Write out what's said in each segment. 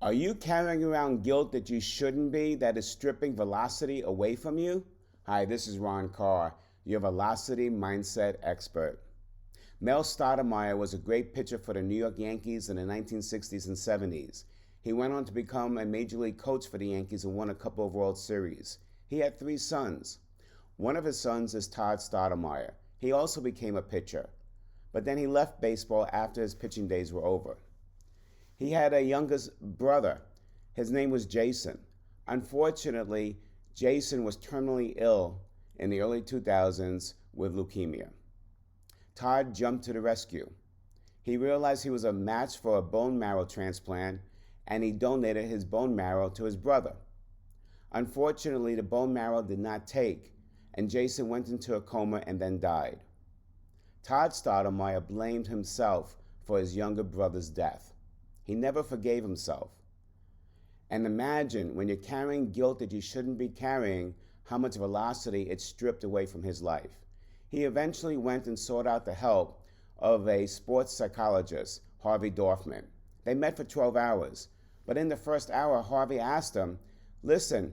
Are you carrying around guilt that you shouldn't be, that is stripping velocity away from you? Hi, this is Ron Carr, your velocity mindset expert. Mel Stoudemire was a great pitcher for the New York Yankees in the 1960s and 70s. He went on to become a major league coach for the Yankees and won a couple of World Series. He had 3 sons. One of his sons is Todd Stoudemire. He also became a pitcher, but then he left baseball after his pitching days were over. He had a youngest brother. His name was Jason. Unfortunately, Jason was terminally ill in the early 2000s with leukemia. Todd jumped to the rescue. He realized he was a match for a bone marrow transplant, and he donated his bone marrow to his brother. Unfortunately, the bone marrow did not take, and Jason went into a coma and then died. Todd Stoudemire blamed himself for his younger brother's death. He never forgave himself. And imagine when you're carrying guilt that you shouldn't be carrying, how much velocity it stripped away from his life. He eventually went and sought out the help of a sports psychologist, Harvey Dorfman. They met for 12 hours. But in the first hour, Harvey asked him, listen,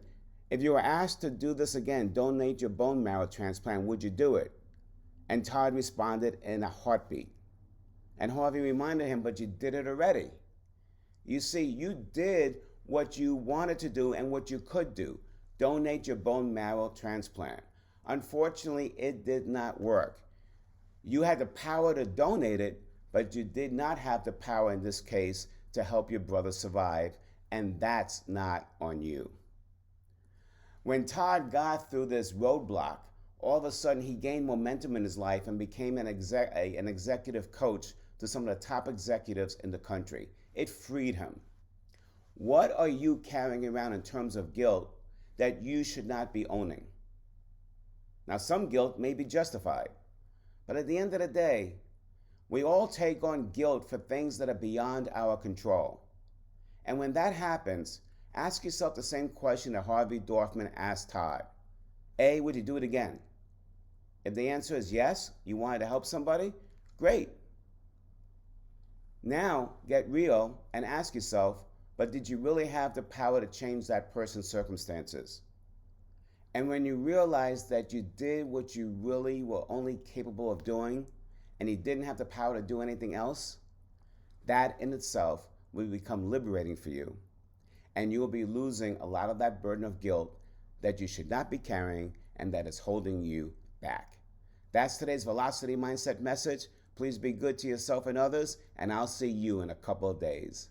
if you were asked to do this again, donate your bone marrow transplant, would you do it? And Todd responded in a heartbeat. And Harvey reminded him, but you did it already. You see, you did what you wanted to do and what you could do. Donate your bone marrow transplant. Unfortunately, it did not work. You had the power to donate it, but you did not have the power in this case to help your brother survive, and that's not on you. When Todd got through this roadblock, all of a sudden he gained momentum in his life and became an executive coach to some of the top executives in the country. It freed him. What are you carrying around in terms of guilt that you should not be owning? Now, some guilt may be justified, but at the end of the day, we all take on guilt for things that are beyond our control. And when that happens, ask yourself the same question that Harvey Dorfman asked Todd. A, would you do it again? If the answer is yes, you wanted to help somebody, great. Now, get real and ask yourself, but did you really have the power to change that person's circumstances? And when you realize that you did what you really were only capable of doing, and you didn't have the power to do anything else, that in itself will become liberating for you. And you will be losing a lot of that burden of guilt that you should not be carrying and that is holding you back. That's today's Velocity Mindset message. Please be good to yourself and others, and I'll see you in a couple of days.